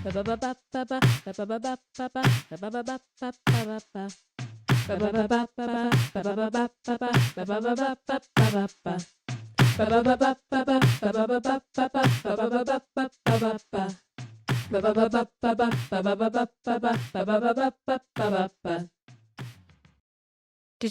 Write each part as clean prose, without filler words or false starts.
Did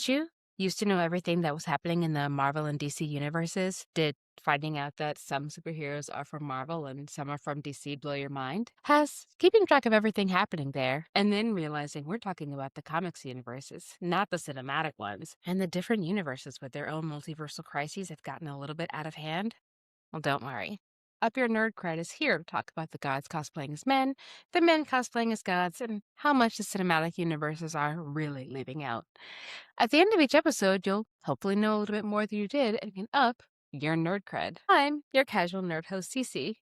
you used to know everything that was happening in the Marvel and DC universes? Did finding out that some superheroes are from Marvel and some are from DC blow your mind? Has keeping track of everything happening there and then realizing we're talking about the comics universes, not the cinematic ones, and the different universes with their own multiversal crises have gotten a little bit out of hand? Well, don't worry. Up Your Nerd Cred is here to talk about the gods cosplaying as men, the men cosplaying as gods, and how much the cinematic universes are really leaving out. At the end of each episode, you'll hopefully know a little bit more than you did and can up your nerd cred. I'm your casual nerd host, CiCi.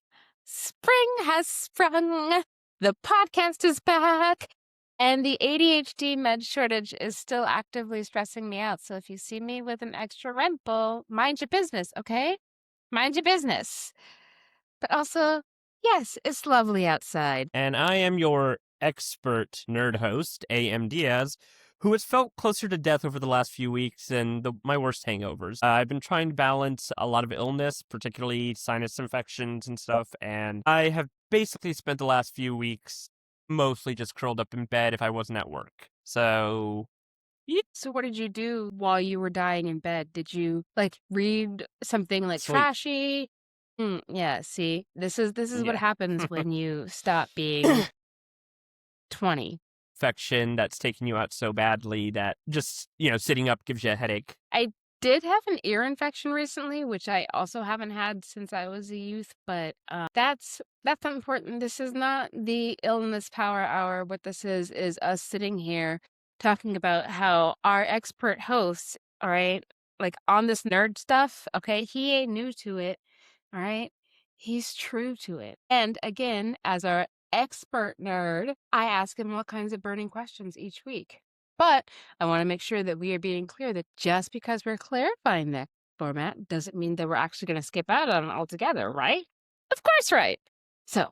Spring has sprung. The podcast is back. And the ADHD med shortage is still actively stressing me out. So if you see me with an extra wrinkle, mind your business, okay? Mind your business. But also, yes, it's lovely outside. And I am your expert nerd host, AM Diaz, who has felt closer to death over the last few weeks than my worst hangovers. I've been trying to balance a lot of illness, particularly sinus infections and stuff, and I have basically spent the last few weeks mostly just curled up in bed if I wasn't at work. So So what did you do while you were dying in bed? Did you read something sleep. trashy? Yeah, see, this is what Yeah. happens when you stop being 20. Infection that's taking you out so badly that just, sitting up gives you a headache. I did have an ear infection recently, which I also haven't had since I was a youth, but that's not important. This is not the illness power hour. What this is us sitting here talking about how our expert hosts, all right, on this nerd stuff, okay, he ain't new to it, all right? He's true to it. And again, as our expert nerd, I ask him all kinds of burning questions each week. But I want to make sure that we are being clear that just because we're clarifying that format doesn't mean that we're actually going to skip out on it altogether, right? Of course, right. So,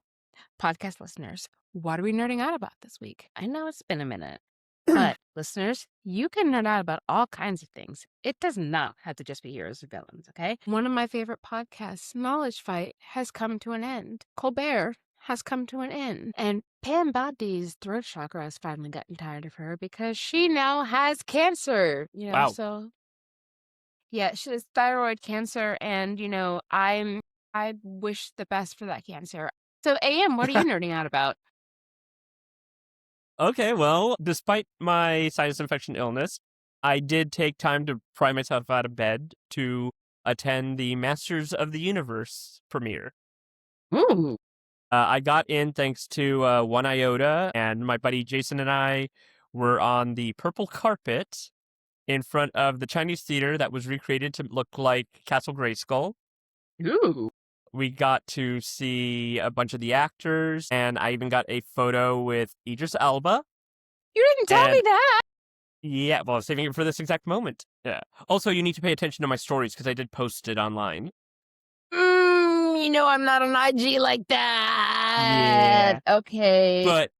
podcast listeners, what are we nerding out about this week? I know it's been a minute, but listeners, you can nerd out about all kinds of things. It does not have to just be heroes or villains, okay? One of my favorite podcasts, Knowledge Fight, has come to an end. Colbert has come to an end. And Pam Boddy's throat chakra has finally gotten tired of her because she now has cancer. Wow. So yeah, she has thyroid cancer, and I wish the best for that cancer. So AM, what are you nerding out about? Okay, well, despite my sinus infection illness, I did take time to pry myself out of bed to attend the Masters of the Universe premiere. Ooh. I got in thanks to One Iota, and my buddy Jason and I were on the purple carpet in front of the Chinese theater that was recreated to look like Castle Grayskull. Ooh. We got to see a bunch of the actors, and I even got a photo with Idris Elba. You didn't tell me that. Yeah, well, I was saving it for this exact moment. Yeah. Also, you need to pay attention to my stories because I did post it online. I'm not on IG like that. Yeah. Okay. But,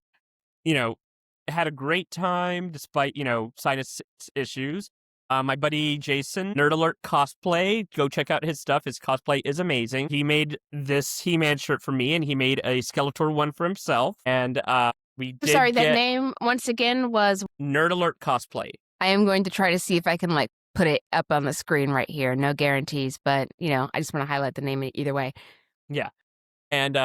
had a great time despite, sinus issues. My buddy Jason, Nerd Alert Cosplay, go check out his stuff. His cosplay is amazing. He made this He-Man shirt for me, and he made a Skeletor one for himself. And we did Sorry, that name once again was Nerd Alert Cosplay. I am going to try to see if I can put it up on the screen right here. No guarantees, but I just want to highlight the name either way. Yeah. And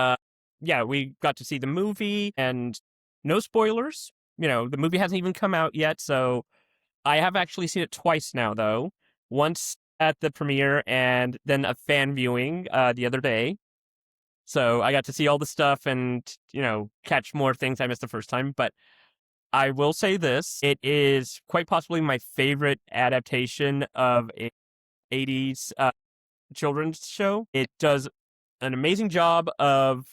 we got to see the movie, and no spoilers. The movie hasn't even come out yet, so I have actually seen it twice now, though. Once at the premiere and then a fan viewing the other day. So I got to see all the stuff and, catch more things I missed the first time. But I will say this. It is quite possibly my favorite adaptation of a 80s children's show. It does an amazing job of,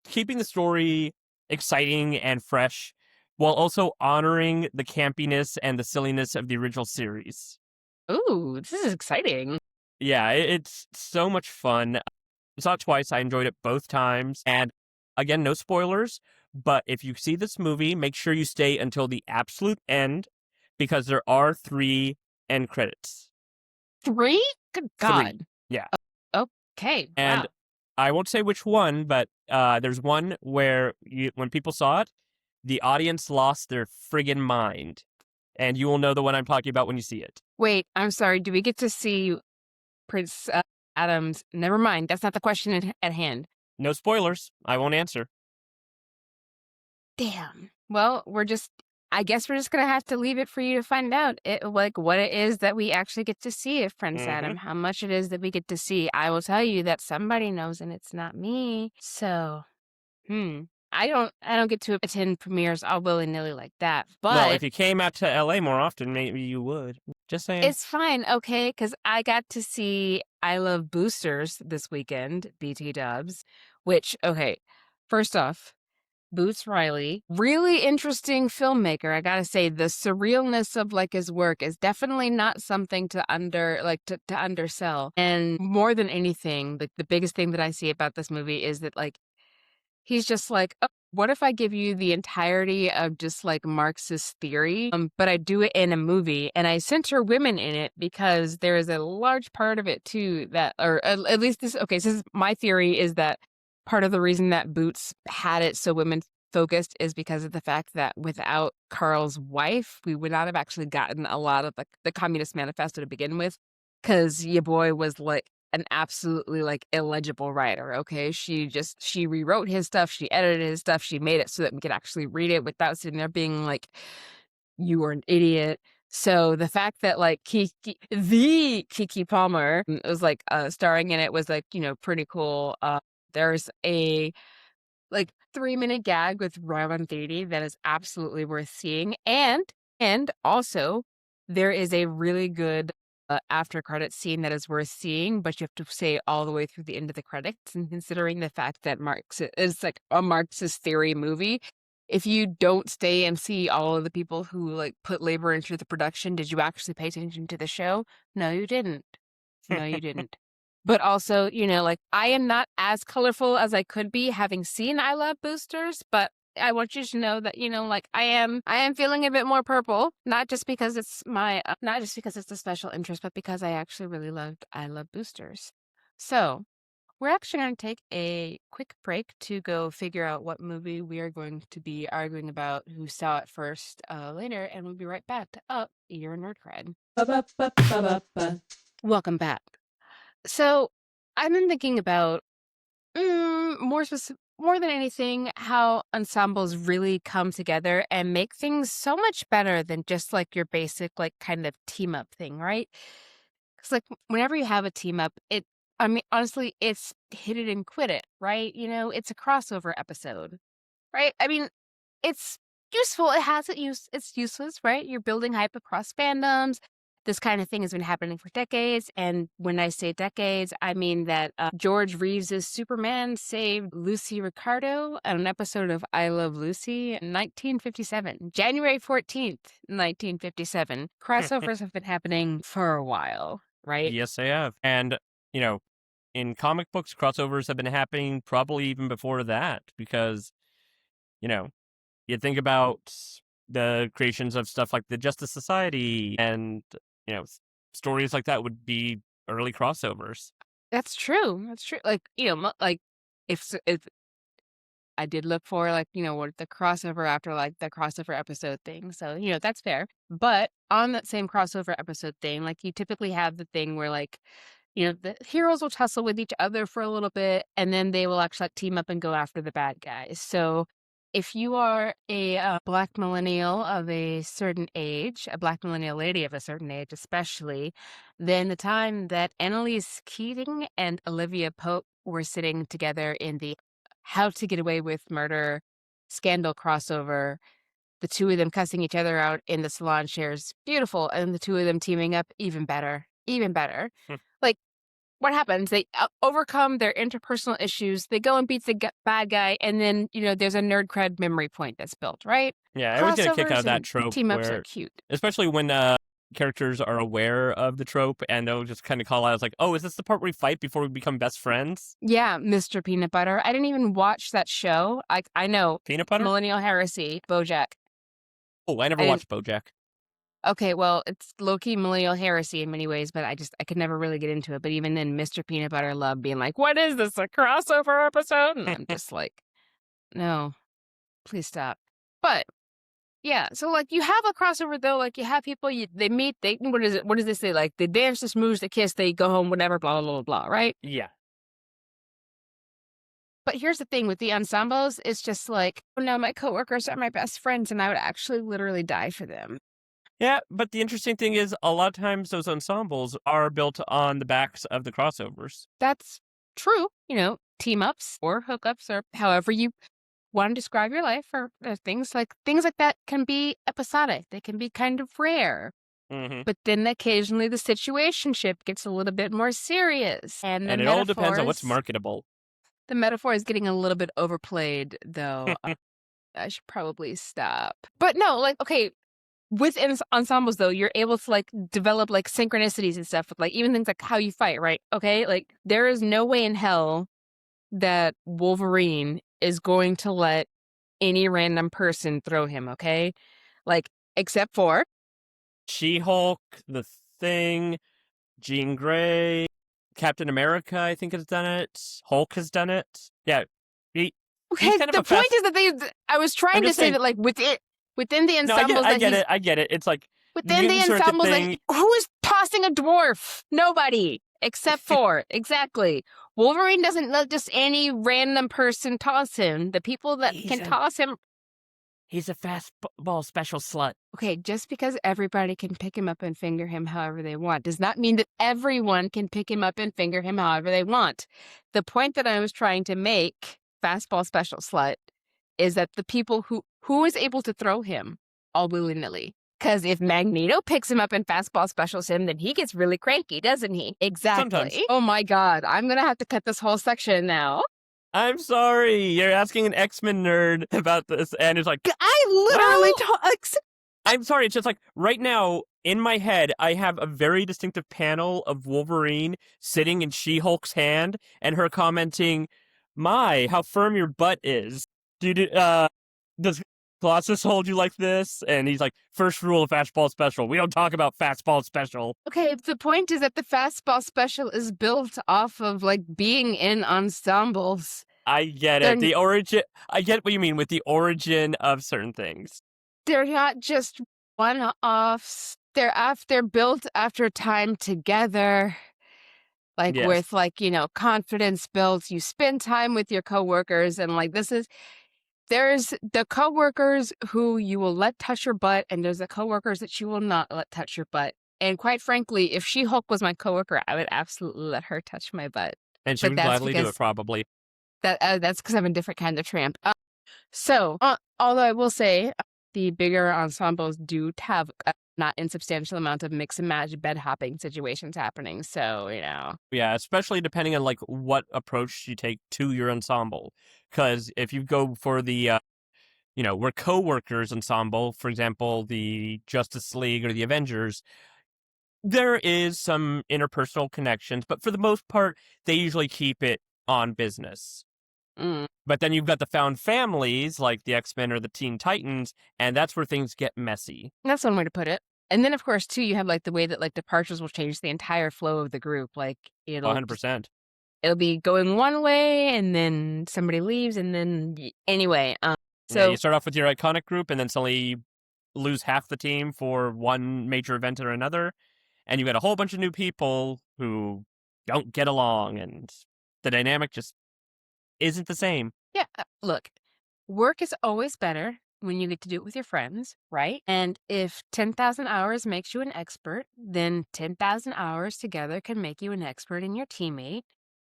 keeping the story exciting and fresh, while also honoring the campiness and the silliness of the original series. Ooh, this is exciting. Yeah, it's so much fun. I saw it twice. I enjoyed it both times. And again, no spoilers, but if you see this movie, make sure you stay until the absolute end because there are 3 end credits. 3? Good 3. God. Yeah. Okay. And Wow. I won't say which one, but there's one where when people saw it, the audience lost their friggin' mind. And you will know the one I'm talking about when you see it. Wait, I'm sorry. Do we get to see Prince Adam's? Never mind. That's not the question at hand. No spoilers. I won't answer. Damn. Well, I guess we're just gonna have to leave it for you to find out what it is that we actually get to see of Prince Adam, how much it is that we get to see. I will tell you that somebody knows and it's not me. So, I don't get to attend premieres all willy-nilly like that, Well, if but you came out to LA more often, maybe you would. Just saying. it's fine, okay? Because I got to see I Love Boosters this weekend, BT Dubs, which, okay, first off, Boots Riley, really interesting filmmaker. I gotta say, the surrealness of like his work is definitely not something to undersell. And more than anything, like the biggest thing that I see about this movie is that like he's just like, oh, what if I give you the entirety of just like Marxist theory, but I do it in a movie and I center women in it because there is a large part of it too that, or at least this, okay, so this is, my theory is that part of the reason that Boots had it so women focused is because of the fact that without Carl's wife, we would not have actually gotten a lot of the Communist Manifesto to begin with, because your boy was like an absolutely like illegible writer. Okay, she rewrote his stuff, she edited his stuff, she made it so that we could actually read it without sitting there being like, you are an idiot. So the fact that like Kiki Palmer was like starring in it was like, pretty cool. There's a like 3-minute gag with Rowan Beatty that is absolutely worth seeing. And also there is a really good after credit scene that is worth seeing, but you have to say all the way through the end of the credits. And considering the fact that Marx is like a Marxist theory movie, if you don't stay and see all of the people who like put labor into the production, did you actually pay attention to the show? No, you didn't. No, you didn't. But also, like I am not as colorful as I could be having seen I Love Boosters, but I want you to know that, like I am feeling a bit more purple, not just because it's a special interest, but because I actually really loved I Love Boosters. So we're actually going to take a quick break to go figure out what movie we are going to be arguing about, who saw it first later, and we'll be right back to Up Your Nerd Cred. Welcome back. So I've been thinking about more than anything, how ensembles really come together and make things so much better than just like your basic like kind of team up thing, right? Because like whenever you have a team up, honestly, it's hit it and quit it, right? It's a crossover episode, right? I mean, it's useful. It has it's useless, right? You're building hype across fandoms. This kind of thing has been happening for decades. And when I say decades, I mean that George Reeves' Superman saved Lucy Ricardo on an episode of I Love Lucy in 1957, January 14th, 1957. Crossovers have been happening for a while, right? Yes, they have. And, in comic books, crossovers have been happening probably even before that because, you think about the creations of stuff like the Justice Society and, stories like that would be early crossovers. That's true. That's true. Like, like if I did look for like, what the crossover after like the crossover episode thing. So, that's fair. But on that same crossover episode thing, like you typically have the thing where like, the heroes will tussle with each other for a little bit and then they will actually like, team up and go after the bad guys. So if you are a Black millennial of a certain age, a Black millennial lady of a certain age especially, then the time that Annalise Keating and Olivia Pope were sitting together in the How to Get Away with Murder scandal crossover, the two of them cussing each other out in the salon chairs, beautiful, and the two of them teaming up, even better, even better. Like, what happens? They overcome their interpersonal issues. They go and beat the bad guy, and then there's a nerd cred memory point that's built, right? Yeah, I always get a kick out of that trope. Team ups are cute, especially when characters are aware of the trope and they'll just kind of call out, like, oh, is this the part where we fight before we become best friends? Yeah, Mr. Peanut Butter. I didn't even watch that show. I know Peanut butter? Millennial Heresy, BoJack. Oh, I never I didn't. watched BoJack. Okay, well, it's low-key Millennial Heresy in many ways, but I could never really get into it. But even then, Mr. Peanut Butter loved being like, what is this, a crossover episode? And I'm just like, no, please stop. But yeah, so like you have a crossover though, like you have people, they meet, what does this say? Like they dance, the smooze, the kiss, they go home, whatever, blah, blah, blah, blah, right? Yeah. But here's the thing with the ensembles, it's just like, oh no, my coworkers are my best friends and I would actually literally die for them. Yeah, but the interesting thing is a lot of times those ensembles are built on the backs of the crossovers. That's true, team ups or hookups or however you want to describe your life, or things like that can be episodic. They can be kind of rare. Mm-hmm. But then occasionally the situationship gets a little bit more serious. And it all depends on what's marketable. The metaphor is getting a little bit overplayed, though. I should probably stop. But no, like, okay, with ensembles, though, you're able to, like, develop, like, synchronicities and stuff with, like, even things like how you fight, right? Okay? Like, there is no way in hell that Wolverine is going to let any random person throw him, okay? Like, except for She-Hulk, The Thing, Jean Grey, Captain America, I think, has done it. Hulk has done it. Yeah. Okay, the point is that I was trying to say that, like, within the ensembles... I get it. It's like... Within the ensembles, like, who is tossing a dwarf? Nobody. Except for, exactly. Wolverine doesn't let just any random person toss him. The people that can toss him... He's a fastball special slut. Okay, just because everybody can pick him up and finger him however they want does not mean that everyone can pick him up and finger him however they want. The point that I was trying to make, fastball special slut, is that the people who is able to throw him all willy-nilly. Because if Magneto picks him up and fastball specials him, then he gets really cranky, doesn't he? Exactly. Sometimes. Oh my God, I'm going to have to cut this whole section now. I'm sorry. You're asking an X-Men nerd about this, and it's like... I literally... I'm sorry, it's just like, right now, in my head, I have a very distinctive panel of Wolverine sitting in She-Hulk's hand, and her commenting, "My, how firm your butt is. Does Colossus hold you like this?" And he's like, "First rule of fastball special, we don't talk about fastball special." Okay, the point is that the fastball special is built off of, like, being in ensembles. I get it. I get what you mean with the origin of certain things. They're not just one-offs. They're built after time together. Like, Yes. with, like, confidence built. You spend time with your coworkers, and, like, there's the coworkers who you will let touch your butt, and there's the coworkers that you will not let touch your butt. And quite frankly, if She-Hulk was my coworker, I would absolutely let her touch my butt. And she would gladly do it, probably. That's because I'm a different kind of tramp. Although I will say, the bigger ensembles do have a not insubstantial amount of mix and match bed hopping situations happening. So, Yeah, especially depending on, like, what approach you take to your ensemble. Because if you go for the, we're co-workers ensemble, for example, the Justice League or the Avengers, there is some interpersonal connections, but for the most part, they usually keep it on business. But then you've got the found families, like the X-Men or the Teen Titans, and that's where things get messy. That's one way to put it. And then, of course, too, you have, like, the way that, like, departures will change the entire flow of the group. Like, 100%. It'll be going one way, and then somebody leaves, and then... Anyway, you start off with your iconic group, and then suddenly you lose half the team for one major event or another, and you got a whole bunch of new people who don't get along, and the dynamic just isn't the same. Yeah, look, work is always better when you get to do it with your friends, right? And if 10,000 hours makes you an expert, then 10,000 hours together can make you an expert in your teammate,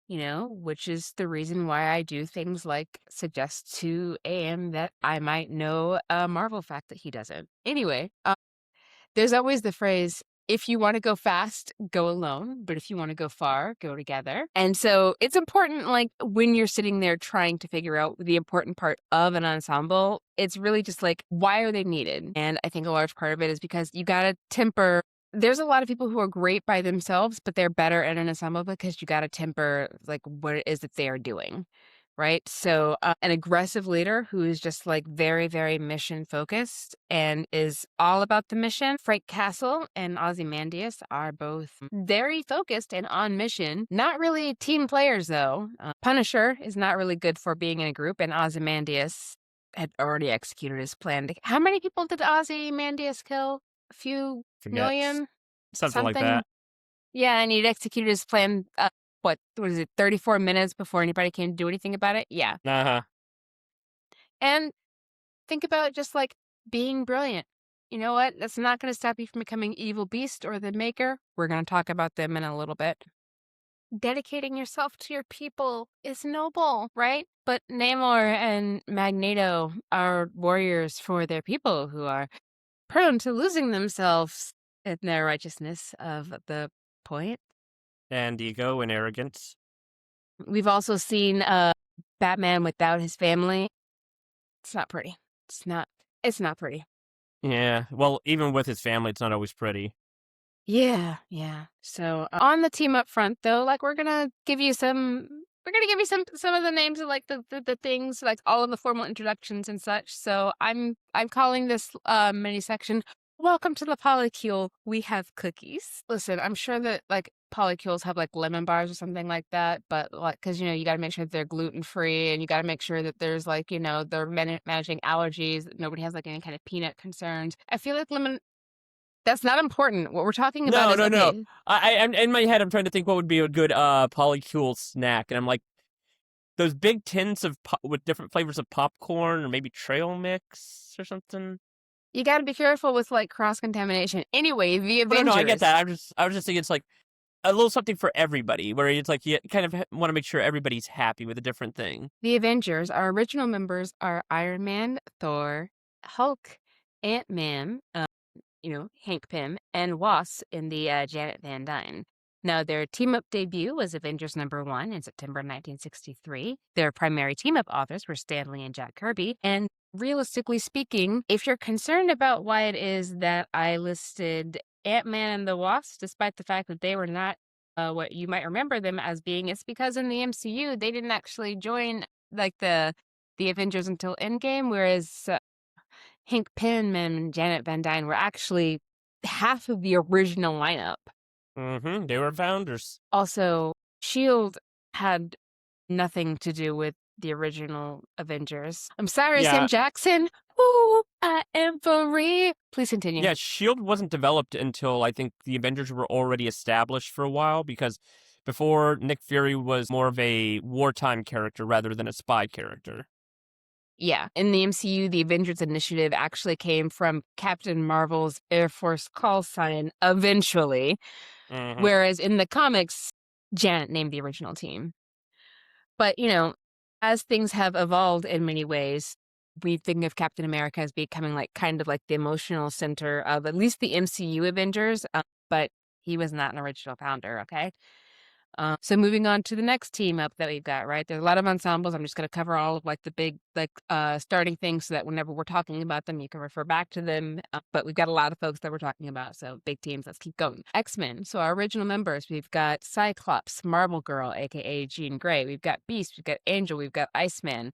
which is the reason why I do things like suggest to AM that I might know a Marvel fact that he doesn't. Anyway, there's always the phrase, if you want to go fast, go alone. But if you want to go far, go together. And so it's important, like, when you're sitting there trying to figure out the important part of an ensemble, it's really just like, why are they needed? And I think a large part of it is because you got to temper there's a lot of people who are great by themselves, but they're better in an ensemble because you got to temper like what it is that they are doing, right? So an aggressive leader who is just like very, very mission focused and is all about the mission. Frank Castle and Ozymandias are both very focused and on mission. Not really team players though. Punisher is not really good for being in a group, and Ozymandias had already executed his plan. How many people did Ozymandias kill? A few Forget. million? Something like that. Yeah, and he'd executed his plan, what was it, 34 minutes before anybody came to do anything about it? Yeah. Uh-huh. And think about just like being brilliant. You know what? That's not going to stop you from becoming Evil Beast or the Maker. We're going to talk about them in a little bit. Dedicating yourself to your people is noble, right? But Namor and Magneto are warriors for their people who are prone to losing themselves in their righteousness of the point. And ego and arrogance. We've also seen Batman without his family. It's not pretty. It's not pretty. Yeah. Well, even with his family, it's not always pretty. Yeah. So on the team up front, though, like we're gonna give you some of the names of like the things, like all of the formal introductions and such. So I'm calling this mini section "Welcome to the Polycule. We have cookies." Listen, I'm sure that like polycules have like lemon bars or something like that, but like because you got to make sure that they're gluten free, and you got to make sure that there's like they're managing allergies. That nobody has like any kind of peanut concerns. I feel like lemon. That's not important. What we're talking about is No. okay. I'm in my head. I'm trying to think what would be a good polycule snack, and I'm like those big tins of with different flavors of popcorn, or maybe trail mix or something. You got to be careful with like cross contamination. Anyway, the Avengers. No, I get that. I was just thinking it's like a little something for everybody, where it's like you kind of want to make sure everybody's happy with a different thing. The Avengers, our original members are Iron Man, Thor, Hulk, Ant-Man, Hank Pym, and Wasp in the Janet Van Dyne. Now, their team-up debut was Avengers #1 in September 1963. Their primary team-up authors were Stan Lee and Jack Kirby. And realistically speaking, if you're concerned about why it is that I listed Ant-Man and the Wasp, despite the fact that they were not what you might remember them as being, it's because in the MCU, they didn't actually join like the Avengers until Endgame, whereas Hank Pym and Janet Van Dyne were actually half of the original lineup. Mm-hmm. They were founders. Also, S.H.I.E.L.D. had nothing to do with the original Avengers. I'm sorry, Sam Jackson. Ooh, I am free. Please continue. Yeah, S.H.I.E.L.D. wasn't developed until I think the Avengers were already established for a while, because before, Nick Fury was more of a wartime character rather than a spy character. Yeah, in the MCU, the Avengers Initiative actually came from Captain Marvel's Air Force call sign eventually, whereas in the comics, Janet named the original team. But, as things have evolved in many ways, we think of Captain America as becoming like kind of like the emotional center of at least the MCU Avengers, but he was not an original founder, okay? So moving on to the next team up that we've got, right? There's a lot of ensembles. I'm just going to cover all of like the big starting things so that whenever we're talking about them, you can refer back to them. But we've got a lot of folks that we're talking about. So big teams, let's keep going. X-Men. So our original members, we've got Cyclops, Marble Girl, aka Jean Grey. We've got Beast, we've got Angel, we've got Iceman.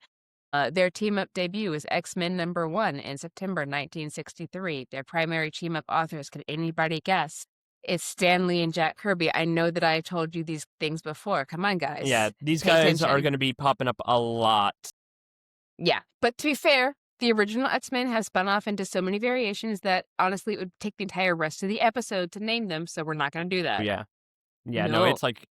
Their team-up debut is X-Men #1 in September 1963. Their primary team-up authors, can anybody guess? It's Stan Lee and Jack Kirby. I know that I told you these things before. Come on, guys. Yeah, these Pay guys attention. are going to be popping up a lot. Yeah, but to be fair, the original X-Men have spun off into so many variations that honestly it would take the entire rest of the episode to name them, so we're not going to do that. Yeah, no, it's like,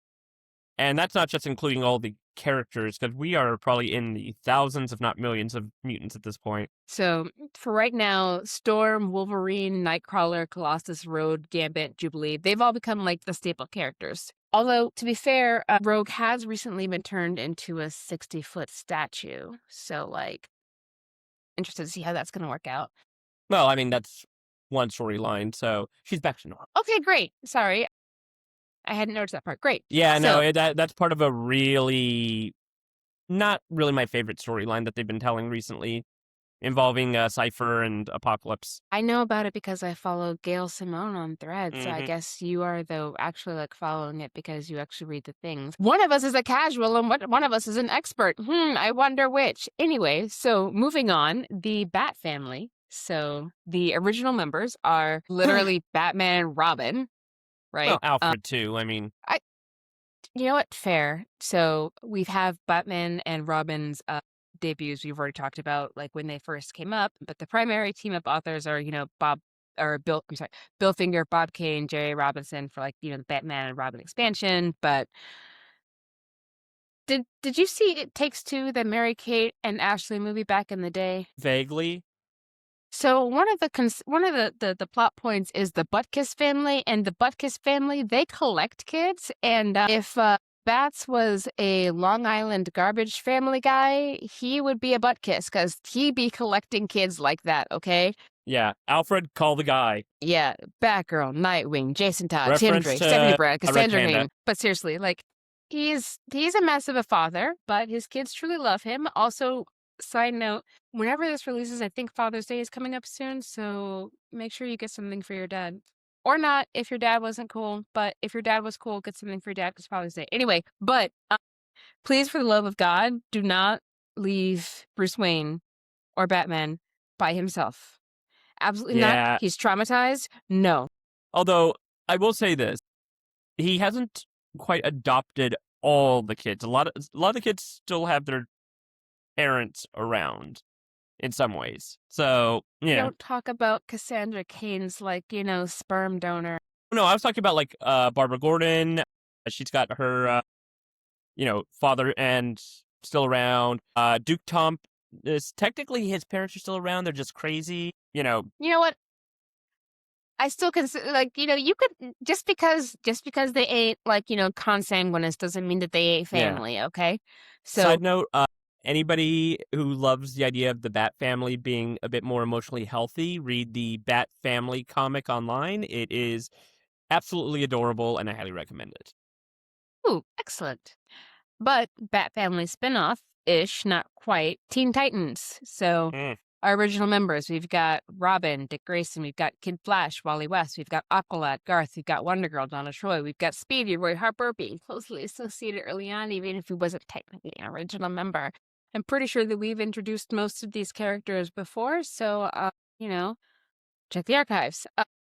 and that's not just including all the characters, because we are probably in the thousands, if not millions, of mutants at this point. So for right now, Storm, Wolverine, Nightcrawler, Colossus, Rogue, Gambit, Jubilee, they've all become like the staple characters. Although, to be fair, Rogue has recently been turned into a 60-foot statue. So, like, interested to see how that's going to work out. Well, I mean, that's one storyline, so she's back to normal. Okay, great. Sorry. I hadn't noticed that part. Great. Yeah, no, that's part of a really, not really my favorite storyline that they've been telling recently. involving Cypher and Apocalypse. I know about it because I follow Gail Simone on Threads, so I Hmm. guess you are, though, actually, like, following it because you actually read the things. One of us is a casual and one of us is an expert. I wonder which. Anyway, so moving on, the Bat family. So the original members are literally Batman and Robin, Well, right? Alfred too. I mean, You know what? Fair. So we have Batman and Robin's debuts we've already talked about, like when they first came up. But the primary team up authors are, Bob or Bill. I'm sorry, Bill Finger, Bob Kane, Jerry Robinson for like the Batman and Robin expansion. But did you see It Takes Two, the Mary Kate and Ashley movie back in the day? vaguely. So one of the plot points is the Butkus family, and the Butkus family, they collect kids, and if Bats was a Long Island garbage family guy, he would be a Butkus because he'd be collecting kids like that. Okay, Yeah, Alfred, call the guy. yeah, Batgirl, Nightwing, Jason Todd, Tim Reference Drake, to Stephanie Brad, a red Cassandra panda. Cain. But seriously, like he's a mess of a father, but his kids truly love him. Also, side note, whenever this releases, I think Father's Day is coming up soon, so make sure you get something for your dad. Or not if your dad wasn't cool, but if your dad was cool, get something for your dad because Father's Day. Anyway, but please, for the love of God, do not leave Bruce Wayne or Batman by himself. Absolutely not. Yeah. He's traumatized. No. Although I will say this, he hasn't quite adopted all the kids. A lot of the kids still have their parents around in some ways. So yeah. Don't talk about Cassandra Cain's, like, sperm donor. No, I was talking about like Barbara Gordon. She's got her father and still around. Duke Tomp is technically his parents are still around. They're just crazy. You know what? I still consider, like, you could, just because they ain't, like, consanguineous doesn't mean that they ain't Yeah. family, okay? So, Side note, anybody who loves the idea of the Bat family being a bit more emotionally healthy, read the Bat Family comic online. It is absolutely adorable, and I highly recommend it. ooh, excellent. But Bat Family spinoff-ish, not quite, Teen Titans. So, Mm. our original members, we've got Robin, Dick Grayson, we've got Kid Flash, Wally West, we've got Aqualad, Garth, we've got Wonder Girl, Donna Troy, we've got Speedy, Roy Harper, being closely associated early on, even if he wasn't technically an original member. I'm pretty sure that we've introduced most of these characters before, so, check the archives.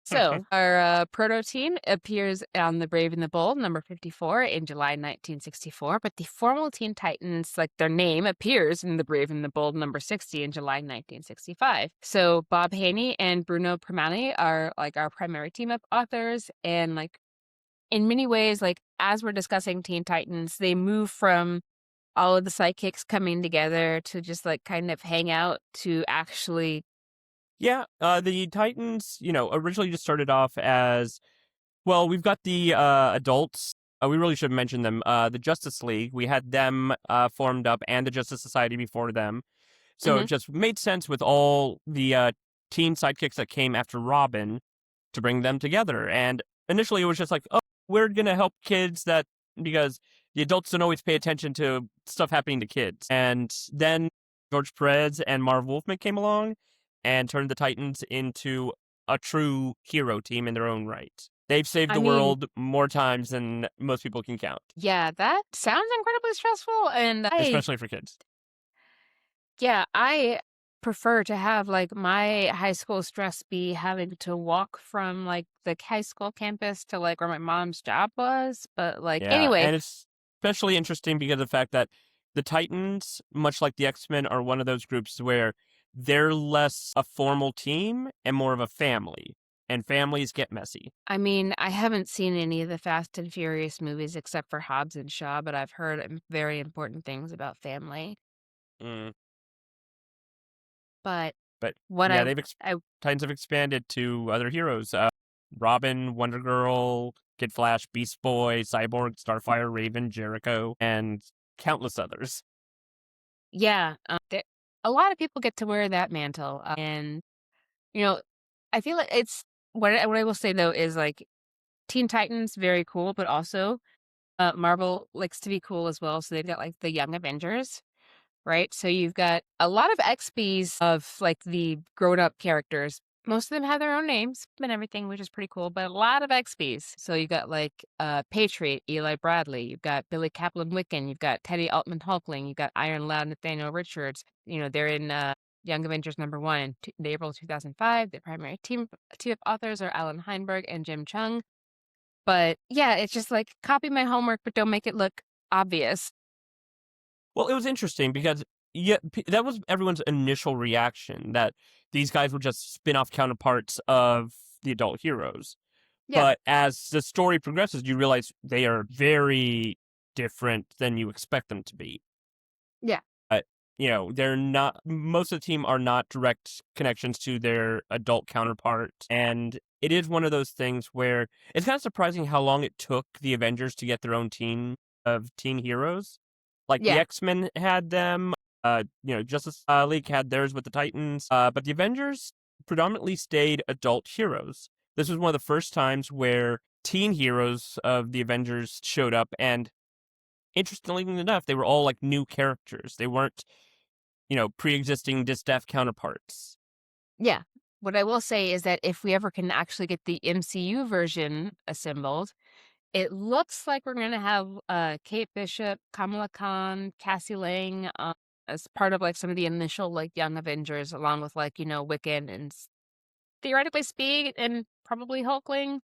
So, our proto team appears on The Brave and the Bold, number 54, in July 1964, but the formal Teen Titans, like their name, appears in The Brave and the Bold, number 60, in July 1965. So, Bob Haney and Bruno Primanti are like our primary team up authors, and like in many ways, like as we're discussing Teen Titans, they move from all of the sidekicks coming together to just like kind of hang out to actually. Yeah, the Titans, originally just started off as, well, we've got the adults. We really should mention them. The Justice League, we had them formed up, and the Justice Society before them. So it just made sense with all the teen sidekicks that came after Robin to bring them together. And initially it was just like, oh, we're going to help kids because the adults don't always pay attention to stuff happening to kids. And then George Perez and Marv Wolfman came along and turned the Titans into a true hero team in their own right. They've saved the world more times than most people can count. Yeah, that sounds incredibly stressful, and especially for kids. Yeah, I prefer to have like my high school stress be having to walk from like the high school campus to like where my mom's job was. But like anyway, and it's especially interesting because of the fact that the Titans, much like the X-Men, are one of those groups where they're less a formal team and more of a family. And families get messy. I mean, I haven't seen any of the Fast and Furious movies except for Hobbs and Shaw, but I've heard very important things about family. But what yeah, Titans have expanded to other heroes. Robin, Wonder Girl, Kid Flash, Beast Boy, Cyborg, Starfire, Raven, Jericho, and countless others. Yeah, a lot of people get to wear that mantle, and I feel like it's what I will say though is like Teen Titans very cool, but also Marvel likes to be cool as well. So they've got like the Young Avengers, right? So you've got a lot of XPs of like the grown up characters. Most of them have their own names and everything, which is pretty cool, but a lot of XPs. So you got like Patriot, Eli Bradley, you've got Billy Kaplan Wiccan, you've got Teddy Altman Hulkling, you've got Iron Lad Nathaniel Richards. They're in Young Avengers #1 in April 2005. The primary team of authors are Alan Heinberg and Jim Chung. But yeah, it's just like copy my homework, but don't make it look obvious. Well, it was interesting because that was everyone's initial reaction, that these guys were just spin-off counterparts of the adult heroes. Yeah, But as the story progresses, you realize they are very different than you expect them to be. yeah, They're not, most of the team are not direct connections to their adult counterpart. And it is one of those things where it's kind of surprising how long it took the Avengers to get their own team of teen heroes. Like the yeah. X-Men had them, Justice League had theirs with the Titans, but the Avengers predominantly stayed adult heroes. This was one of the first times where teen heroes of the Avengers showed up, and interestingly enough, they were all like new characters. They weren't, pre-existing Distaff counterparts. Yeah. What I will say is that if we ever can actually get the MCU version assembled, it looks like we're going to have Kate Bishop, Kamala Khan, Cassie Lang as part of like some of the initial like Young Avengers, along with like, Wiccan and theoretically Speed and probably Hulkling.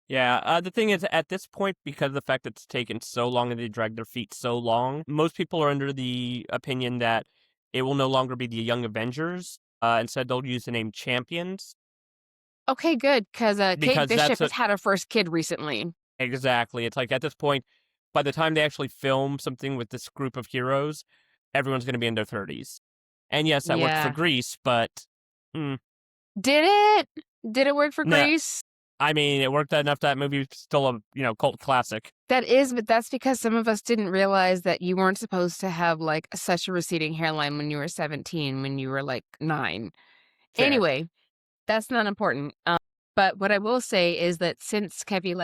Yeah, the thing is, at this point, because of the fact that it's taken so long and they dragged their feet so long, most people are under the opinion that it will no longer be the Young Avengers. Instead, they'll use the name Champions, Okay, good, because Kate because Bishop that's has had her first kid recently. exactly. It's like at this point, by the time they actually film something with this group of heroes, everyone's going to be in their 30s. And yes, that worked for Yeah. Grease, but Did it? Did it work for no, Grease? I mean, it worked enough that movie's still a cult classic. That is, but that's because some of us didn't realize that you weren't supposed to have like such a receding hairline when you were 17, when you were like 9. Fair. Anyway, that's not important. But what I will say is that since Kevin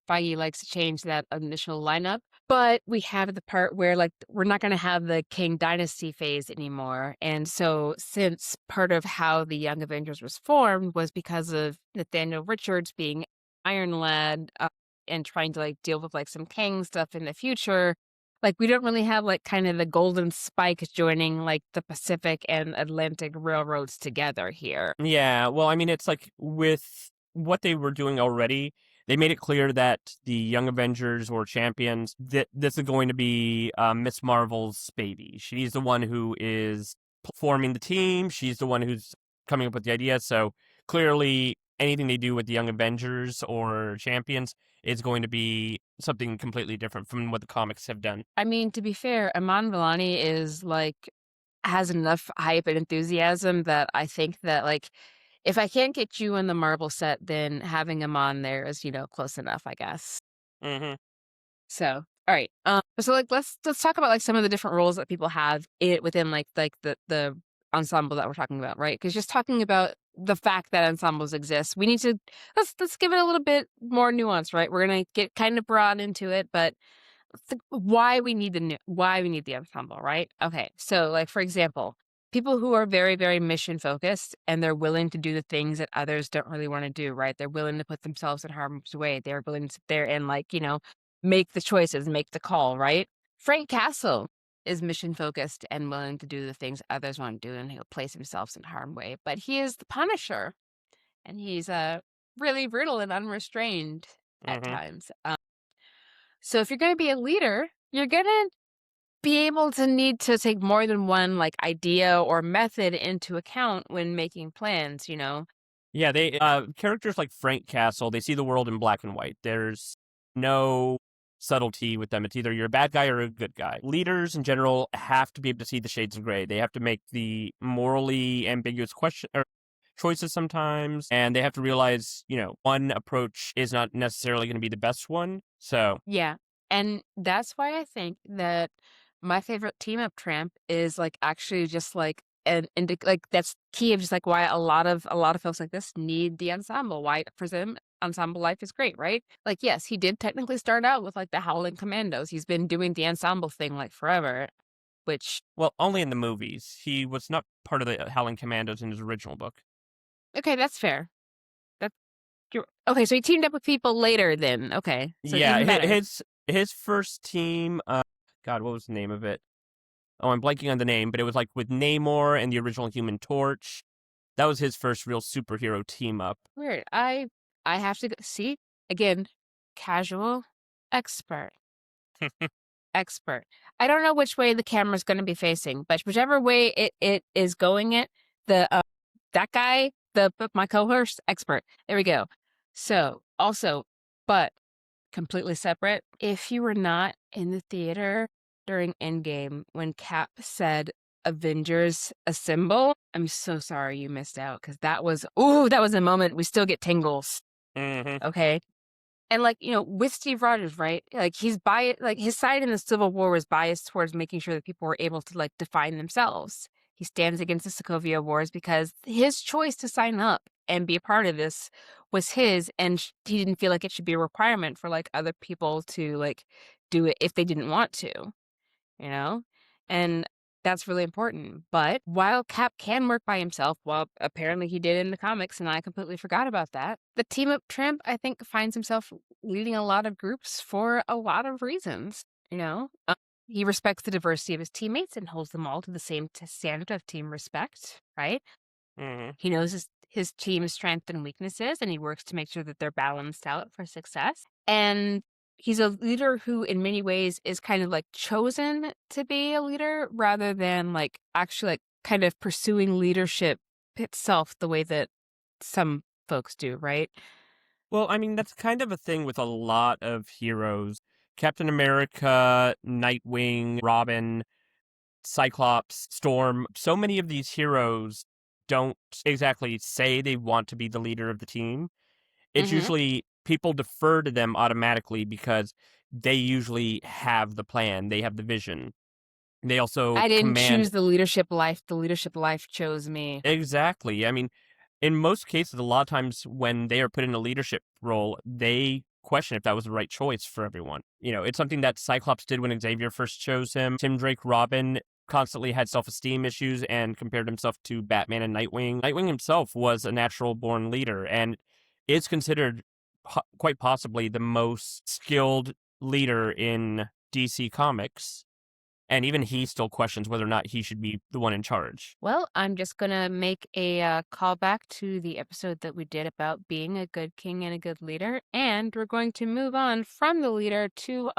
Feige likes to change that initial lineup, but we have the part where like we're not going to have the King Dynasty phase anymore. And so since part of how the Young Avengers was formed was because of Nathaniel Richards being Iron Lad and trying to like deal with like some Kang stuff in the future, like we don't really have like kind of the golden spike joining like the Pacific and Atlantic railroads together here. Yeah, well, I mean, it's like with what they were doing already, they made it clear that the Young Avengers or Champions, that this is going to be Miss Marvel's baby. She's the one who is forming the team. She's the one who's coming up with the idea. So clearly, anything they do with the Young Avengers or Champions is going to be something completely different from what the comics have done. I mean, to be fair, Iman Vellani is like has enough hype and enthusiasm that I think that like if I can't get you on the Marvel set, then having him on there is, close enough, I guess. Mm-hmm. So, all right. So like let's talk about like some of the different roles that people have it within like the ensemble that we're talking about, right? Because just talking about the fact that ensembles exist, we need to let's give it a little bit more nuance, right? We're gonna get kind of broad into it, but why we need the ensemble, right? Okay, so like for example, people who are very very mission focused and they're willing to do the things that others don't really want to do, right? They're willing to put themselves in harm's way. They're willing to sit there and like make the choices, make the call, right? Frank Castle is mission focused and willing to do the things others want to do, and he'll place himself in harm's way. But he is the Punisher, and he's really brutal and unrestrained at Mm-hmm. times. So if you're going to be a leader, you're going to be able to need to take more than one like idea or method into account when making plans, Yeah, they characters like Frank Castle, they see the world in black and white. There's no subtlety with them. It's either you're a bad guy or a good guy. Leaders in general have to be able to see the shades of gray. They have to make the morally ambiguous question or choices sometimes, and they have to realize, one approach is not necessarily going to be the best one. So, Yeah. And that's why I think that my favorite team up tramp is like actually just like like that's key of just like why a lot of folks like this need the ensemble. Why for them ensemble life is great, right? Like yes, he did technically start out with like the Howling Commandos. He's been doing the ensemble thing like forever. which... Well, only in the movies. He was not part of the Howling Commandos in his original book. Okay, that's fair. That's okay, so he teamed up with people later then. Okay, so Yeah, even better. his first team, God, what was the name of it? Oh, I'm blanking on the name, but it was like with Namor and the original Human Torch. That was his first real superhero team up. Weird. I have to see again. Casual, expert, expert. I don't know which way the camera's going to be facing, but whichever way it is going, that guy, my co-host, expert. There we go. So also, but completely separate. If you were not in the theater during Endgame when Cap said Avengers Assemble, I'm so sorry you missed out, because that was a moment we still get tingles. Mm-hmm. Okay. And with Steve Rogers, right? Like he's biased, like his side in the Civil War was biased towards making sure that people were able to define themselves. He stands against the Sokovia Wars because his choice to sign up and be a part of this was his, and he didn't feel like it should be a requirement for other people to do it if they didn't want to, you know? And that's really important. But while Cap can work by himself, well, apparently he did in the comics, and I completely forgot about that, the team up tramp, I think, finds himself leading a lot of groups for a lot of reasons, He respects the diversity of his teammates and holds them all to the same standard of team respect, right? Mm-hmm. He knows his team's strengths and weaknesses, and he works to make sure that they're balanced out for success. And he's a leader who, in many ways, is kind of chosen to be a leader rather than actually kind of pursuing leadership itself the way that some folks do, right? Well, I mean, that's kind of a thing with a lot of heroes. Captain America, Nightwing, Robin, Cyclops, Storm. So many of these heroes don't exactly say they want to be the leader of the team. It's Mm-hmm. usually people defer to them automatically because they usually have the plan, they have the vision. They also I didn't command. choose the leadership life. The leadership life chose me. Exactly. I mean, in most cases, a lot of times when they are put in a leadership role, they question if that was the right choice for everyone. It's something that Cyclops did when Xavier first chose him. Tim Drake Robin constantly had self-esteem issues and compared himself to Batman and Nightwing. Nightwing himself was a natural-born leader and is considered quite possibly the most skilled leader in DC Comics. And even he still questions whether or not he should be the one in charge. Well, I'm just going to make a callback to the episode that we did about being a good king and a good leader. And we're going to move on from the leader to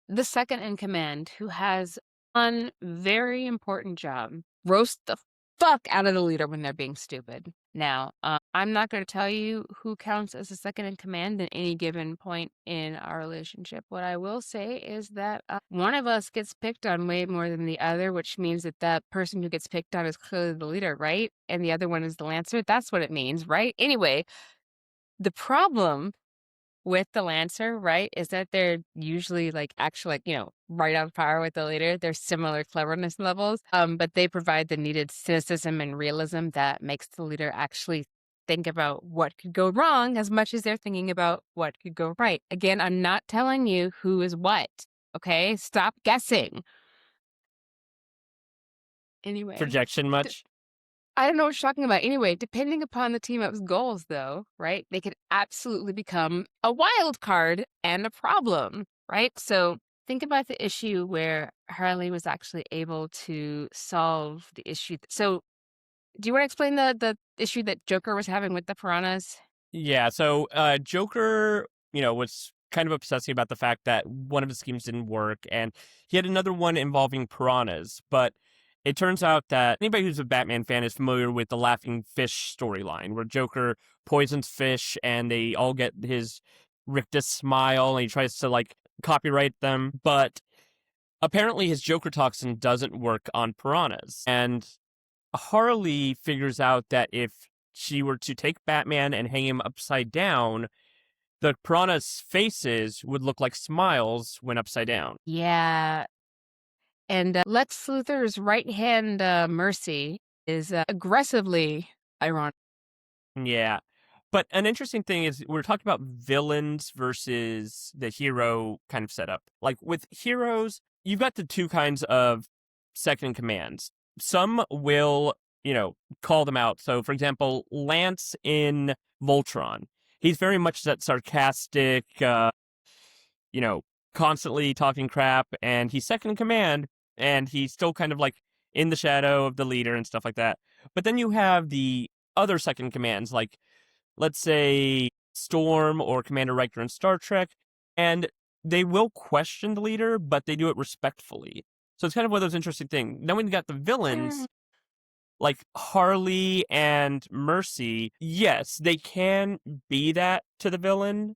the second in command, who has one very important job: roast the fuck out of the leader when they're being stupid. Now, I'm not going to tell you who counts as a second in command at any given point in our relationship. What I will say is that one of us gets picked on way more than the other, which means that that person who gets picked on is clearly the leader, right? And the other one is the lancer. That's what it means, right? Anyway, the problem with the lancer, right, is that they're usually actually right on par with the leader. They're similar cleverness levels, but they provide the needed cynicism and realism that makes the leader actually think about what could go wrong as much as they're thinking about what could go right. Again, I'm not telling you who is what. Okay, stop guessing. Anyway, Projection much? I don't know what you're talking about. Anyway, depending upon the team up's goals, though, right, they could absolutely become a wild card and a problem, right? So think about the issue where Harley was actually able to solve the issue. So do you want to explain the issue that Joker was having with the piranhas? Yeah, so Joker, was kind of obsessing about the fact that one of his schemes didn't work, and he had another one involving piranhas, but it turns out that anybody who's a Batman fan is familiar with the laughing fish storyline, where Joker poisons fish and they all get his rictus smile, and he tries to, copyright them, but apparently his Joker toxin doesn't work on piranhas, and Harley figures out that if she were to take Batman and hang him upside down, the piranha's faces would look like smiles when upside down. Yeah. And Lex Luthor's right hand, Mercy, is aggressively ironic. Yeah. But an interesting thing is we're talking about villains versus the hero kind of setup. Like with heroes, you've got the two kinds of second in commands. Some will, call them out. So, for example, Lance in Voltron, he's very much that sarcastic, constantly talking crap, and he's second in command, and he's still kind of like in the shadow of the leader and stuff like that. But then you have the other second commands, like let's say Storm or Commander Riker in Star Trek, and they will question the leader, but they do it respectfully. So it's kind of one of those interesting things. Then when you got the villains, like Harley and Mercy, yes, they can be that to the villain,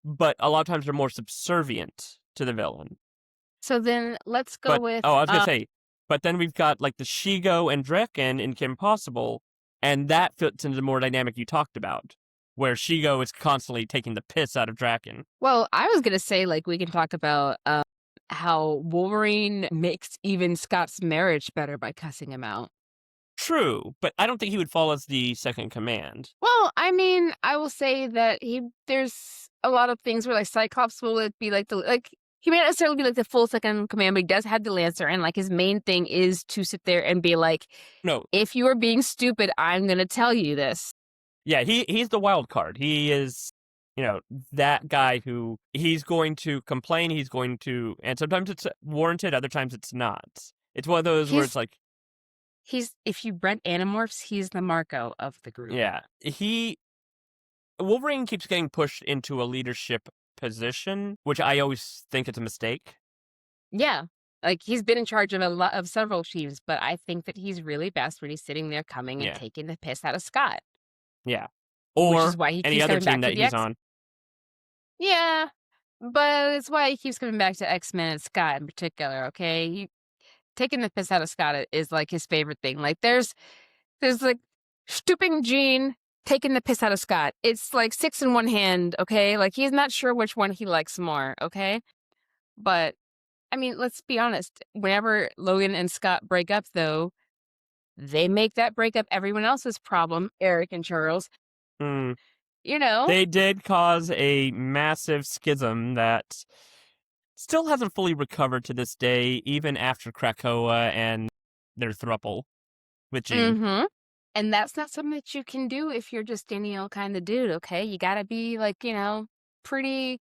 but a lot of times they're more subservient to the villain. So then let's go with... Oh, I was going to say, but then we've got like the Shigo and Draken in Kim Possible, and that fits into the more dynamic you talked about, where Shigo is constantly taking the piss out of Draken. Well, I was going to say, like, we can talk about how Wolverine makes even Scott's marriage better by cussing him out. True, but I don't think he would fall as the second in command. Well, I mean, I will say that there's a lot of things where, like, Cyclops will be like he may not necessarily be like the full second in command, but he does have the Lancer, and like his main thing is to sit there and be like, no, if you are being stupid, I'm going to tell you this. Yeah, he's the wild card. He is, that guy who he's going to complain, and sometimes it's warranted, other times it's not. It's one of those where it's like, if you rent Animorphs, he's the Marco of the group. Yeah, Wolverine keeps getting pushed into a leadership position, which I always think it's a mistake. Yeah, like he's been in charge of several teams, but I think that he's really best when he's sitting there coming and taking the piss out of Scott. Yeah, or which is why he any keeps other coming team that he's on. Yeah, but it's why he keeps coming back to X-Men and Scott in particular. Okay, taking the piss out of Scott is like his favorite thing. Like there's like stooping Jean taking the piss out of Scott. It's like 6 in one hand. Okay, like he's not sure which one he likes more. Okay, but I mean, let's be honest. Whenever Logan and Scott break up, though, they make that breakup everyone else's problem. Eric and Charles. They did cause a massive schism that still hasn't fully recovered to this day, even after Krakoa and their throuple with Jean. And that's not something that you can do if you're just any old kind of dude, okay? You gotta be, like, pretty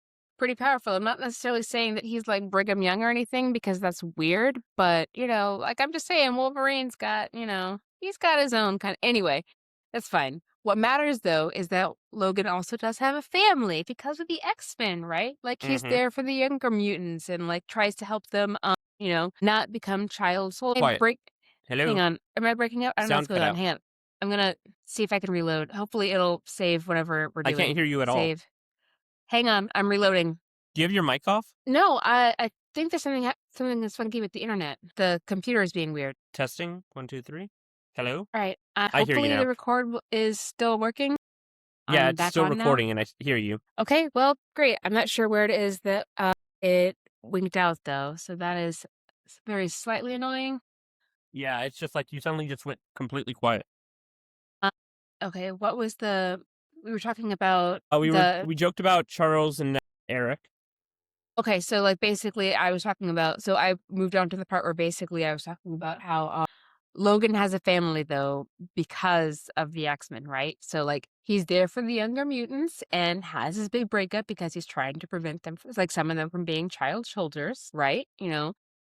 powerful. I'm not necessarily saying that he's like Brigham Young or anything, because that's weird, but, like I'm just saying Wolverine's got, he's got his own kind of... Anyway, that's fine. What matters, though, is that Logan also does have a family because of the X-Men, right? Like, he's there for the younger mutants and, like, tries to help them, not become child soldiers. Quiet. Hello? Hang on. Am I breaking up? I don't know what's going on. Hang on. I'm going to see if I can reload. Hopefully it'll save whenever we're doing. I can't hear you at all. Hang on. I'm reloading. Do you have your mic off? No, I think there's something that's funky with the internet. The computer is being weird. Testing. 1, 2, 3. Hello? All right. I hear you Hopefully now. the record is still working. Yeah, it's still recording, and I hear you. Okay, well, great. I'm not sure where it is that it winked out, though, so that is very slightly annoying. Yeah, it's just like you suddenly just went completely quiet. Okay, what was we were talking about... we joked about Charles and Eric. Okay, so, like, basically, I was talking about... So I moved on to the part where basically I was talking about how... Logan has a family, though, because of the X-Men, right? So, like, he's there for the younger mutants and has his big breakup because he's trying to prevent them, like, some of them from being child soldiers, right?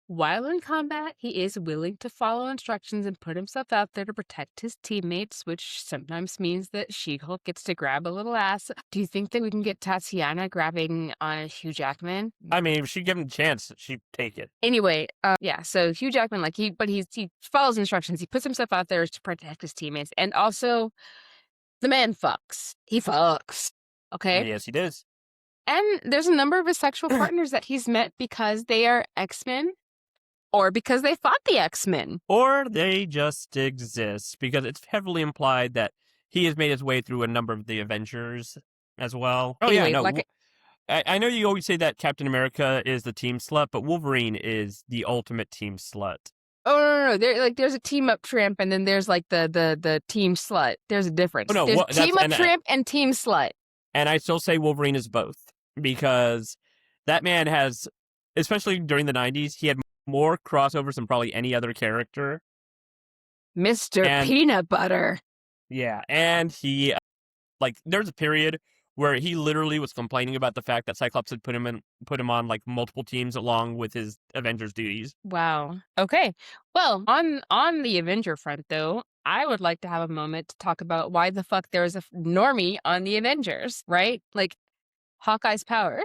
While in combat, he is willing to follow instructions and put himself out there to protect his teammates, which sometimes means that She-Hulk gets to grab a little ass. Do you think that we can get Tatiana grabbing on Hugh Jackman? I mean, if she given a chance, she'd take it. Anyway, yeah, so Hugh Jackman, like, he follows instructions. He puts himself out there to protect his teammates. And also, the man fucks. He fucks. Okay? Yes, he does. And there's a number of his sexual partners that he's met because they are X-Men. Or because they fought the X-Men. Or they just exist, because it's heavily implied that he has made his way through a number of the Avengers as well. Anyway, no. I know you always say that Captain America is the team slut, but Wolverine is the ultimate team slut. Oh no. There's a team up tramp, and then there's like the team slut. There's a difference. Oh no, There's that's team up tramp and team slut. and I still say Wolverine is both because that man has, especially during the 90s, he had more crossovers than probably any other character. Mr. And Peanut Butter. yeah, and he like there's a period where he literally was complaining about the fact that Cyclops had put him on like multiple teams along with his Avengers duties. Wow. Okay. Well, on the Avenger front though, I would like to have a moment to talk about why the fuck there is a normie on the Avengers, right? Like Hawkeye's power.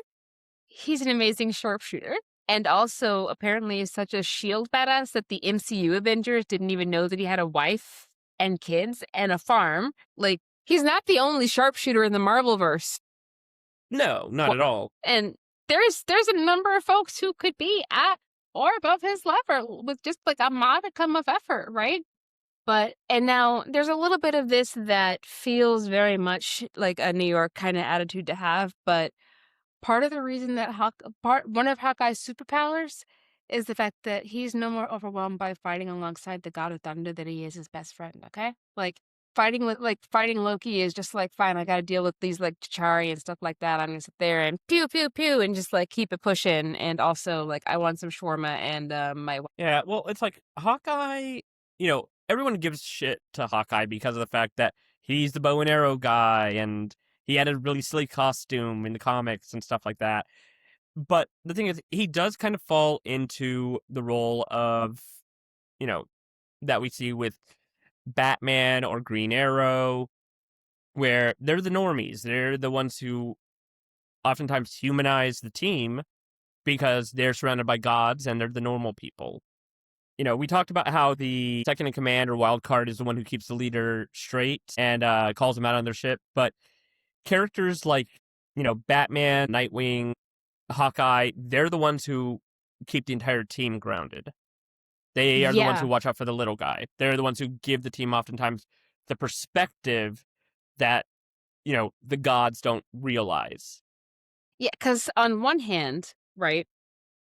He's an amazing sharpshooter. And also apparently is such a shield badass that the MCU Avengers didn't even know that he had a wife and kids and a farm. Like, he's not the only sharpshooter in the Marvelverse. No, not at all. And there's a number of folks who could be at or above his level with just like a modicum of effort, right? And now there's a little bit of this that feels very much like a New York kind of attitude to have, but part of the reason that one of Hawkeye's superpowers is the fact that he's no more overwhelmed by fighting alongside the God of Thunder than he is his best friend, okay? Like fighting Loki is just like, fine, I gotta deal with these like Chitauri and stuff like that. I'm gonna sit there and pew pew pew and just like keep it pushing. And also like I want some shawarma and my Yeah, well, it's like Hawkeye, everyone gives shit to Hawkeye because of the fact that he's the bow and arrow guy and he had a really silly costume in the comics and stuff like that. But the thing is, he does kind of fall into the role of, that we see with Batman or Green Arrow, where they're the normies. They're the ones who oftentimes humanize the team because they're surrounded by gods and they're the normal people. We talked about how the second in command or wild card is the one who keeps the leader straight and calls them out on their ship. But characters like, Batman, Nightwing, Hawkeye, they're the ones who keep the entire team grounded. They are the ones who watch out for the little guy. They're the ones who give the team oftentimes the perspective that, the gods don't realize. Yeah, because on one hand, right,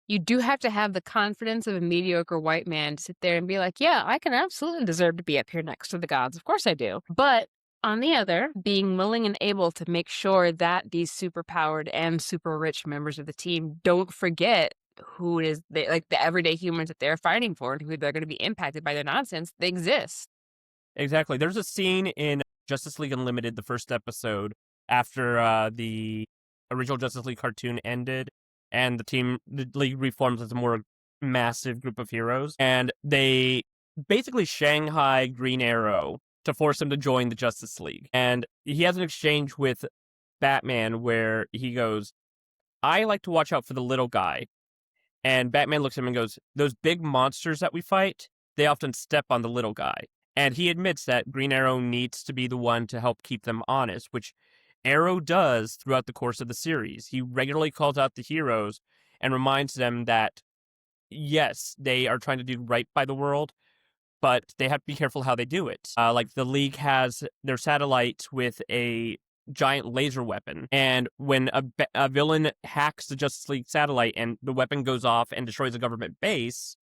you do have to have the confidence of a mediocre white man to sit there and be like, yeah, I can absolutely deserve to be up here next to the gods. Of course I do. But on the other, being willing and able to make sure that these superpowered and super rich members of the team don't forget who it is, like the everyday humans that they're fighting for and who they're going to be impacted by their nonsense, they exist. Exactly. There's a scene in Justice League Unlimited, the first episode, after the original Justice League cartoon ended, and the league reforms as a more massive group of heroes, and they basically Shanghai Green Arrow to force him to join the Justice League. And he has an exchange with Batman where he goes, I like to watch out for the little guy. And Batman looks at him and goes, those big monsters that we fight, they often step on the little guy. And he admits that Green Arrow needs to be the one to help keep them honest, which Arrow does throughout the course of the series. He regularly calls out the heroes and reminds them that, yes, they are trying to do right by the world, but they have to be careful how they do it. Like the League has their satellite with a giant laser weapon, and when a villain hacks the Justice League satellite and the weapon goes off and destroys a government base,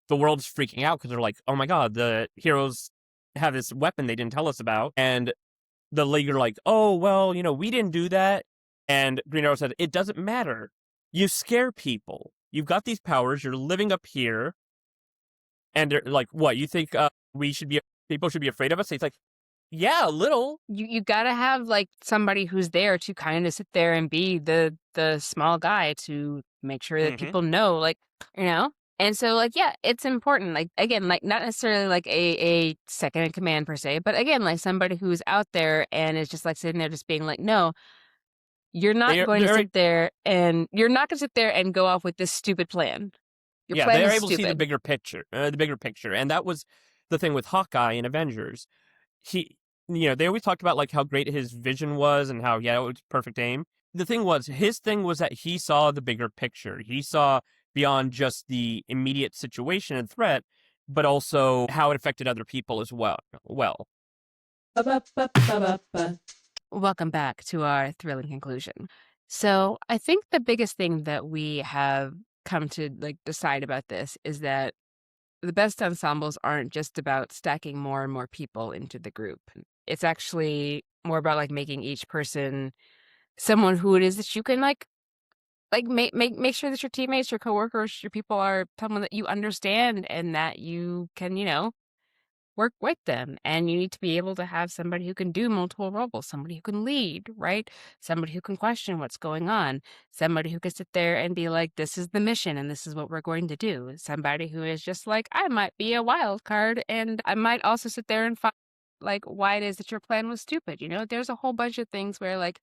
the world's freaking out because they're like, oh my god, the heroes have this weapon they didn't tell us about. And the League are like, oh, well, we didn't do that. And Green Arrow said, it doesn't matter. You scare people. You've got these powers. You're living up here. And they're like, what, you think people should be afraid of us? It's like, yeah, a little. You gotta have like somebody who's there to kind of sit there and be the small guy to make sure that people know, like, And so, like, yeah, it's important. Like, again, like, not necessarily like a second in command per se, but again, like somebody who's out there and is just like sitting there just being like, no, you're not going to sit there and go off with this stupid plan. Your plan they're is able stupid. to see the bigger picture. And that was the thing with Hawkeye in Avengers. They always talked about like how great his vision was and how, it was perfect aim. His thing was that he saw the bigger picture. He saw beyond just the immediate situation and threat, but also how it affected other people as well. Welcome back to our thrilling conclusion. So I think the biggest thing that we have come to like decide about this is that the best ensembles aren't just about stacking more and more people into the group. It's actually more about like making each person someone who it is that you can like make sure that your teammates, your coworkers, your people are someone that you understand and that you can, work with them. And you need to be able to have somebody who can do multiple roles, somebody who can lead, right? Somebody who can question what's going on, somebody who can sit there and be like, this is the mission and this is what we're going to do. Somebody who is just like, I might be a wild card and I might also sit there and find like why it is that your plan was stupid. There's a whole bunch of things where like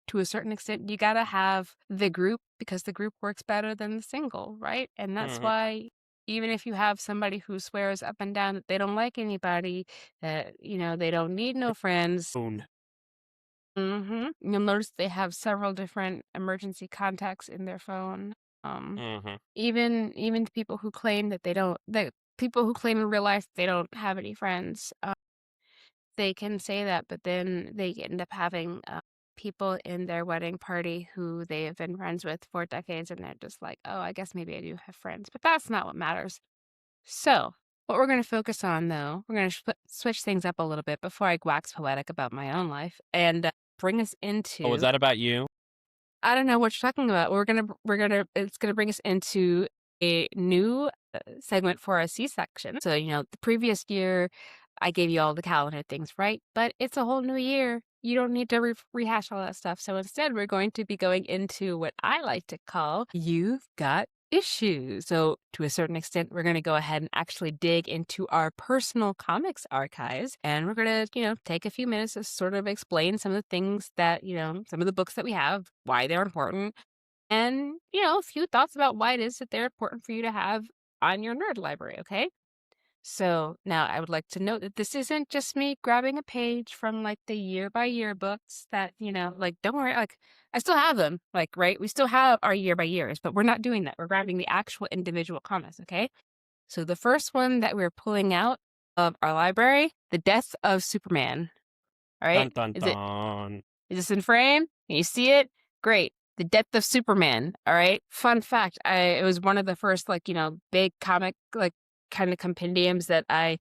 to a certain extent, you got to have the group because the group works better than the single, right? And that's why even if you have somebody who swears up and down that they don't like anybody, that, they don't need no friends. You'll notice they have several different emergency contacts in their phone. Even people who claim that people who claim in real life they don't have any friends, they can say that, but then they end up having people in their wedding party who they have been friends with for decades, and they're just like, oh, I guess maybe I do have friends. But that's not what matters. So what we're going to focus on, though, we're going to switch things up a little bit before I wax poetic about my own life and bring us into... Oh, is that about you? I don't know what you're talking about. It's gonna bring us into a new segment for our C-section. So, the previous year, I gave you all the calendar things, right? But it's a whole new year. You don't need to rehash all that stuff. So instead, we're going to be going into what I like to call You've Got Issues. So to a certain extent, we're going to go ahead and actually dig into our personal comics archives. And we're going to, take a few minutes to sort of explain some of the things that, some of the books that we have, why they're important, and, a few thoughts about why it is that they're important for you to have on your nerd library, okay? So now I would like to note that this isn't just me grabbing a page from like the year by year books that, like, don't worry, like I still have them, like, right? We still have our year by years, but we're not doing that. We're grabbing the actual individual comics, okay? So the first one that we're pulling out of our library, The Death of Superman. All right? Dun, dun, dun. Is this in frame? Can you see it? Great. The Death of Superman. All right. Fun fact. It was one of the first, like, big comic, like, kind of compendiums that I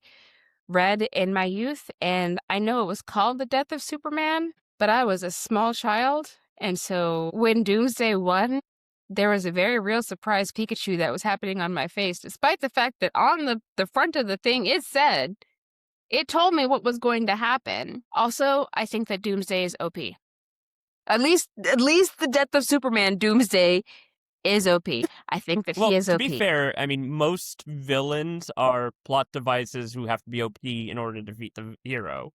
read in my youth. And I know it was called The Death of Superman, but I was a small child. And so when Doomsday won, there was a very real surprise Pikachu that was happening on my face, despite the fact that on the front of the thing, it told me what was going to happen. Also, I think that Doomsday is OP. At least The Death of Superman, Doomsday is OP. I think that he is OP. To be fair, I mean, most villains are plot devices who have to be OP in order to defeat the hero.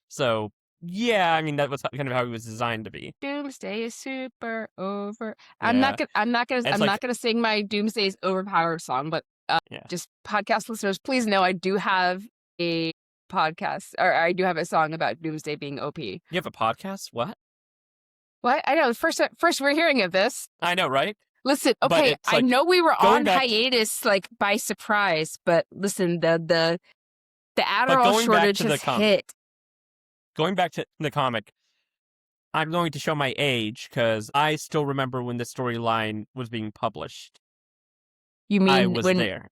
So, yeah, I mean, that was kind of how he was designed to be. Doomsday is super over. Yeah. I'm not gonna sing my Doomsday's overpowered song, but just podcast listeners, please know I do have a podcast, or I do have a song about Doomsday being OP. You have a podcast? What? What? I know. First we're hearing of this. I know, right? Listen, okay, like, I know we were on hiatus, like, by surprise, but listen, the Adderall shortage has hit. Going back to the comic, I'm going to show my age, because I still remember when the storyline was being published. You mean I was when there.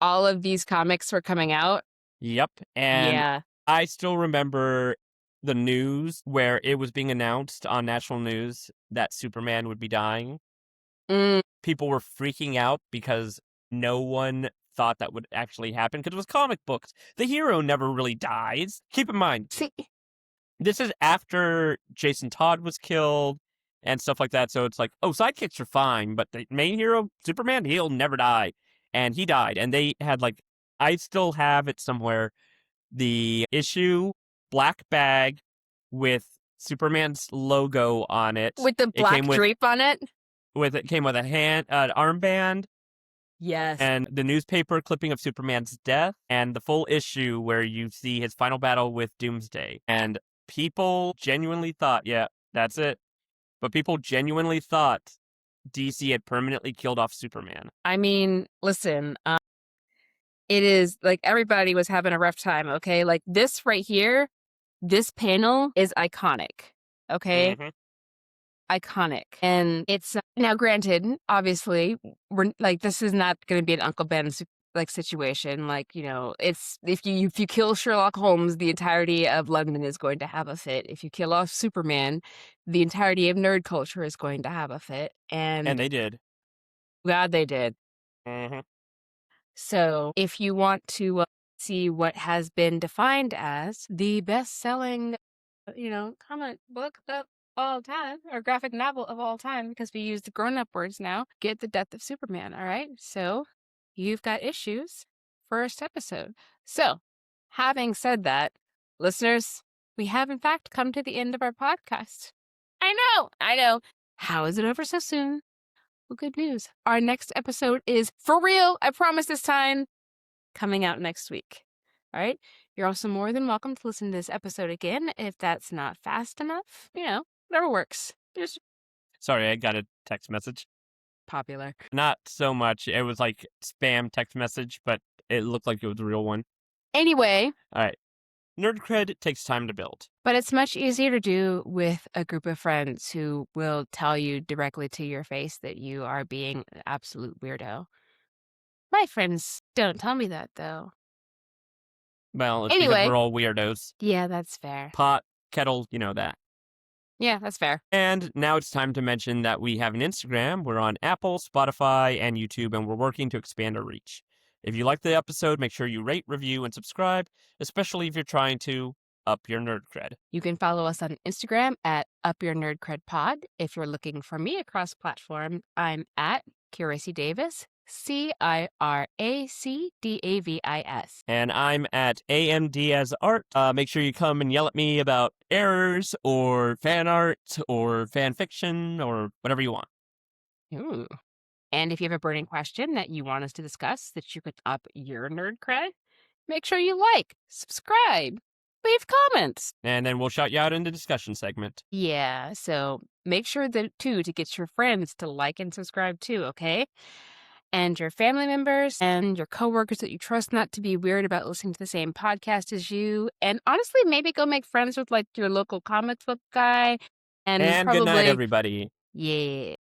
All of these comics were coming out? Yep, and I still remember the news where it was being announced on national news that Superman would be dying. People were freaking out because no one thought that would actually happen because it was comic books. The hero never really dies. Keep in mind, this is after Jason Todd was killed and stuff like that. So it's like, oh, sidekicks are fine, but the main hero, Superman, he'll never die. And he died. And they had, like, I still have it somewhere, the issue black bag with Superman's logo on it. With the black drape on it? It came with an armband. Yes. And the newspaper clipping of Superman's death, and the full issue where you see his final battle with Doomsday. And people genuinely thought, yeah, that's it. But people genuinely thought DC had permanently killed off Superman. I mean, listen, it is like everybody was having a rough time, okay? Like this right here, this panel is iconic, okay? Iconic. And it's now granted, obviously, we're like, this is not going to be an Uncle Ben like situation. Like, it's if you kill Sherlock Holmes, the entirety of London is going to have a fit. If you kill off Superman, the entirety of nerd culture is going to have a fit. And And they did. glad they did. Mm-hmm. So if you want to see what has been defined as the best-selling, comic book of all time, or graphic novel of all time, because we use the grown-up words now, get The Death of Superman, all right? So you've got issues. First episode. So, having said that, listeners, we have in fact come to the end of our podcast. I know. How is it over so soon? Well, good news. Our next episode is for real. I promise this time. Coming out next week. All right. You're also more than welcome to listen to this episode again if that's not fast enough. Whatever works. Just Sorry, I got a text message. popular. Not so much. It was like spam text message, but it looked like it was a real one. Anyway. All right. Nerd cred takes time to build. But it's much easier to do with a group of friends who will tell you directly to your face that you are being an absolute weirdo. My friends don't tell me that, though. Well, it's Anyway. because we're all weirdos. Yeah, that's fair. Pot, kettle, you know that. Yeah, that's fair. And now it's time to mention that we have an Instagram. We're on Apple, Spotify, and YouTube, and we're working to expand our reach. If you like the episode, make sure you rate, review, and subscribe, especially if you're trying to up your nerd cred. You can follow us on Instagram at Up Your Nerd Cred Pod. If you're looking for me across platform, I'm at Curacy Davis, CIRACDAVIS. And I'm at AMD as art. Make sure you come and yell at me about errors or fan art or fan fiction or whatever you want. Ooh. And if you have a burning question that you want us to discuss that you could up your nerd cred, make sure you like, subscribe, leave comments. And then we'll shout you out in the discussion segment. Yeah, so make sure that to get your friends to like and subscribe too, okay? And your family members and your coworkers that you trust not to be weird about listening to the same podcast as you. And honestly, maybe go make friends with like your local comic book guy. And probably, good night, everybody. Yeah.